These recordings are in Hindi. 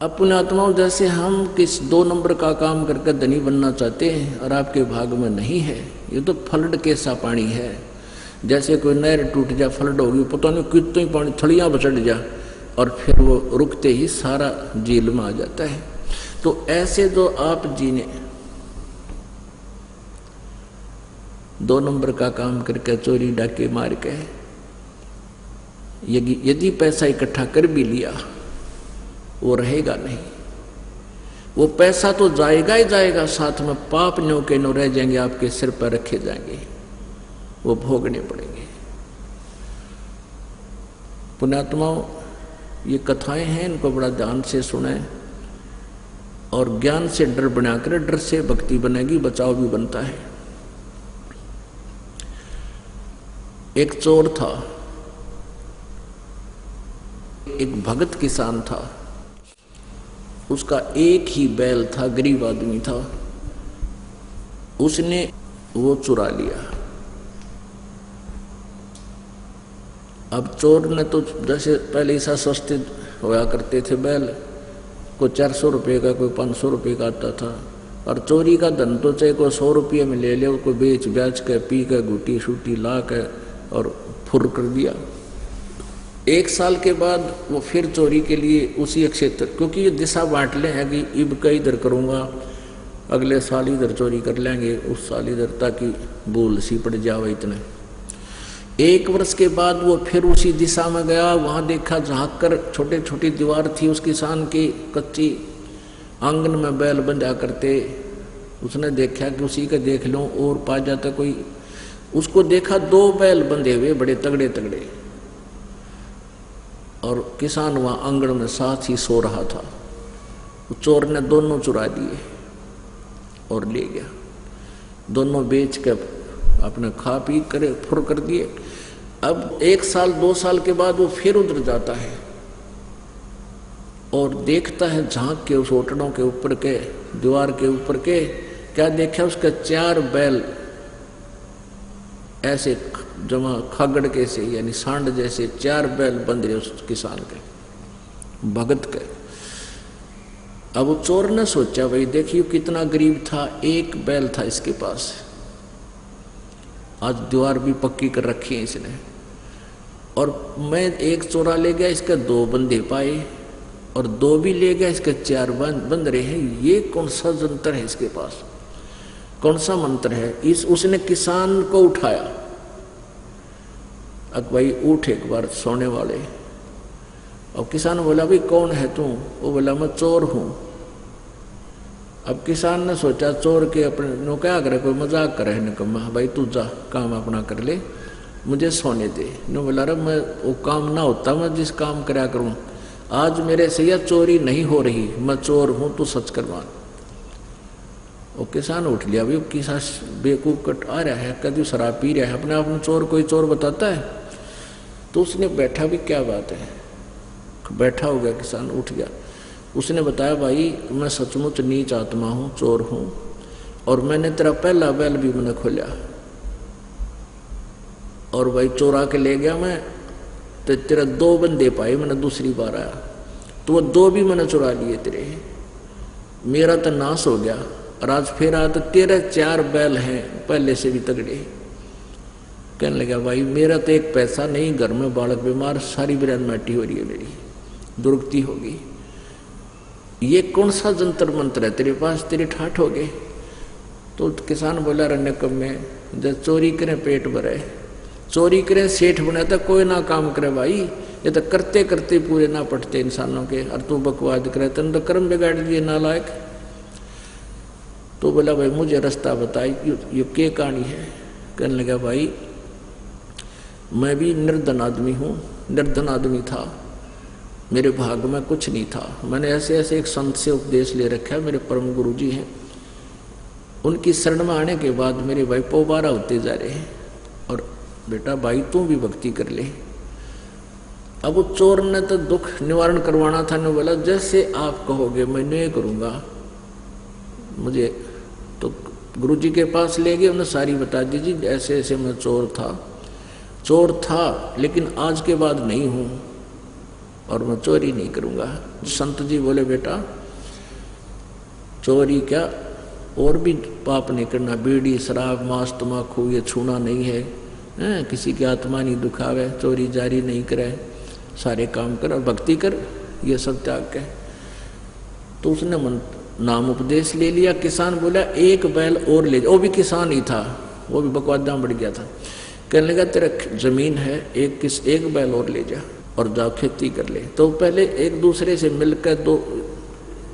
अपने आत्माओं जैसे हम किस 2 नंबर का काम करके धनी बनना चाहते हैं और आपके भाग में नहीं है। ये तो फ्लड के सा पानी है। जैसे कोई नहर टूट जा, फ्लड होगी, पता नहीं कितने ही पानी थड़ियाँ बचट जा और फिर वो रुकते ही सारा झील में आ जाता है। तो ऐसे जो आप जीने 2 नंबर का काम करके चोरी डाके मार के यदि पैसा इकट्ठा कर भी लिया वो रहेगा नहीं। वो पैसा तो जाएगा ही जाएगा, साथ में पाप न्यो के नो रह जाएंगे, आपके सिर पर रखे जाएंगे, वो भोगने पड़ेंगे। पुण्यात्माओं, ये कथाएं हैं, इनको बड़ा ध्यान से सुने और ज्ञान से डर बनाकर, डर से भक्ति बनेगी, बचाव भी बनता है। एक चोर था, एक भगत किसान था, उसका एक ही बैल था, गरीब आदमी था, उसने वो चुरा लिया। अब चोर ने तो जैसे पहले ऐसा सस्ते होया करते थे बैल, कोई 400 रुपये का, कोई 500 रुपये का आता था, और चोरी का धन तो चाहे कोई 100 रुपये में ले ले, कोई बेच बेच के पी के गुटी शूटी ला के और फुर कर दिया। 1 साल के बाद वो फिर चोरी के लिए उसी क्षेत्र, क्योंकि ये दिशा बांट ले हैं कि इब का इधर करूँगा, अगले साल इधर चोरी कर लेंगे, उस साल इधर, ताकि भूल सी पड़ जावे इतने। 1 वर्ष के बाद वो फिर उसी दिशा में गया। वहाँ देखा, झाँक कर छोटे छोटी दीवार थी उस किसान की कच्ची, आंगन में बैल बंधा करते। उसने देखा कि उसी का देख लो और पा जाता कोई। उसको देखा 2 बैल बंधे हुए बड़े तगड़े तगड़े, और किसान वहाँ आंगन में साथ ही सो रहा था। चोर ने दोनों चुरा लिए और ले गया। दोनों बेच के अपने खा पी करे फुर कर दिए। अब 1 साल 2 साल के बाद वो फिर उधर जाता है और देखता है, झांक के उस ओटड़ों के ऊपर के, दीवार के ऊपर के, क्या देखा, उसका 4 बैल ऐसे जमा खागड़ के से, यानी सांड जैसे 4 बैल बंध रहे उस किसान के, भगत के। अब चोर ने सोचा, भाई देखिए कितना गरीब था, 1 बैल था इसके पास, आज दीवार भी पक्की कर रखी है इसने, और मैं 1 चोरा ले गया, इसके 2 बंधे पाए, और 2 भी ले गया, इसके 4 बंध रहे हैं। ये कौन सा जंतर है इसके पास, कौन सा मंत्र है? उसने किसान को उठाया। अब भाई उठ एक बार सोने वाले। और किसान बोला, भाई कौन है तू? वो बोला, मैं चोर हूं। अब किसान ने सोचा, चोर के अपने नो क्या करे, कोई मजाक करे निकम्मा, भाई तू जा काम अपना कर ले, मुझे सोने दे। नो बोला, अरे मैं वो काम ना होता, मैं जिस काम कराया करूं, आज मेरे से यह चोरी नहीं हो रही, मैं चोर हूं, तू सच करवा। वो किसान उठ लिया। भाई किसान बेवकूफ कट आ रहा है, कभी शराब पी रहा है, अपने आप में चोर कोई चोर बताता है? तो उसने बैठा, भी क्या बात है, बैठा हो गया किसान, उठ गया। उसने बताया, भाई मैं सचमुच नीच आत्मा हूँ, चोर हूँ, और मैंने तेरा पहला बैल भी मैंने खोला, और भाई चोरा के ले गया मैं, तो तेरा 2 बंदे पाए मैंने, दूसरी बार आया तो वो 2 भी मैंने चुरा लिए तेरे, मेरा तो नाश हो गया। और आज फिर आया तो तेरे 4 बैल हैं पहले से भी तगड़े। कहने लगा, भाई मेरा तो 1 पैसा नहीं, घर में बालक बीमार, सारी बिरान माटी हो रही है, मेरी दुर्गति होगी। ये कौन सा जंतर मंत्र है तेरे पास, तेरे ठाठ हो गए? तो किसान बोला, रन्य कम में जब चोरी करें पेट भरे, चोरी करें सेठ बने तो कोई ना काम करे भाई, ये तो करते करते पूरे ना पटते इंसानों के, और तू बकवाद करे, तेन तो कर्म बिगाड़ दिए नालायक। तो बोला, भाई मुझे रास्ता बताई, ये क्या कहानी है? कहने लगा, भाई मैं भी निर्धन आदमी हूँ, निर्धन आदमी था, मेरे भाग में कुछ नहीं था। मैंने ऐसे ऐसे एक संत से उपदेश ले रखा है, मेरे परम गुरु जी हैं, उनकी शरण में आने के बाद मेरे भाई पोबारा होते जा रहे हैं, और बेटा भाई तू भी भक्ति कर ले। अब वो चोर ने तो दुख निवारण करवाना था, ने बोला, जैसे आप कहोगे मैं नहीं करूँगा। मुझे तो गुरु जी के पास ले गए, उन्हें सारी बता दीजिए, ऐसे ऐसे मैं चोर था लेकिन आज के बाद नहीं हूँ, और मैं चोरी नहीं करूँगा। संत जी बोले बेटा चोरी क्या और भी पाप नहीं करना, बीड़ी शराब मांस तम्बाकू ये छूना नहीं है, किसी की आत्मा नहीं दुखावे, चोरी जारी नहीं करे, सारे काम कर और भक्ति कर, ये सब त्याग के। तो उसने नाम उपदेश ले लिया। किसान बोला एक बैल और ले जा, वो भी किसान ही था, वो भी बकवादा बढ़ गया था। कहने लगा तेरा जमीन है, एक बैल और ले जा और जाओ खेती कर ले। तो पहले एक दूसरे से मिलकर दो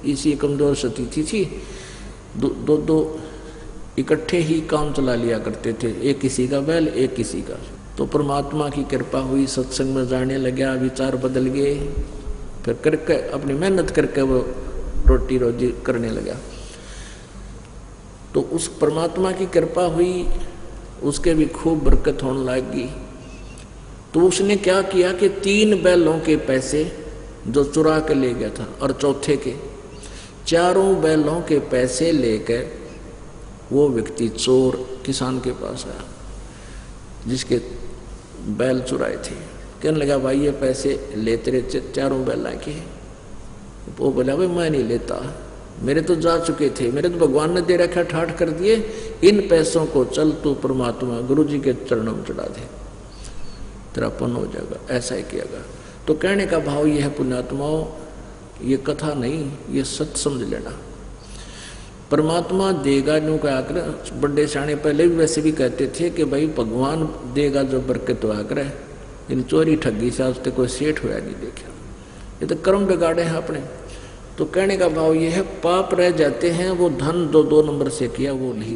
इसी कमजोर स्थिति थी, दो इकट्ठे ही काम चला लिया करते थे, एक किसी का बैल एक किसी का। तो परमात्मा की कृपा हुई, सत्संग में जाने लगा, विचार बदल गए, फिर करके अपनी मेहनत करके वो रोटी रोजी करने लगा। तो उस परमात्मा की कृपा हुई, उसके भी खूब बरकत होने लगी। तो उसने क्या किया कि 3 बैलों के पैसे जो चुरा के ले गया था और चौथे के 4 बैलों के पैसे लेकर वो व्यक्ति चोर किसान के पास आया जिसके बैल चुराए थे। कहने लगा भाई ये पैसे ले तेरे 4 बैल के। वो बोला भाई मैं नहीं लेता, मेरे तो जा चुके थे, मेरे तो भगवान ने दे रखा, ठाठ कर दिए, इन पैसों को चल तू परमात्मा गुरु जी के चरणों में चढ़ा दे, तेरा पुण्य हो जाएगा। ऐसा ही कियागा। तो कहने का भाव यह है पुण्यात्माओं, ये कथा नहीं, ये सच समझ लेना। परमात्मा देगा न्यू का आकर बड़े शाणे पहले भी वैसे भी कहते थे कि भाई भगवान देगा जो बरकत हुआ करे, इन चोरी ठगी से आज तक कोई सेठ हुआ नहीं देखा, ये तो कर्म बिगाड़े हैं अपने। तो कहने का भाव ये है पाप रह जाते हैं, वो धन 2 नंबर से किया वो नहीं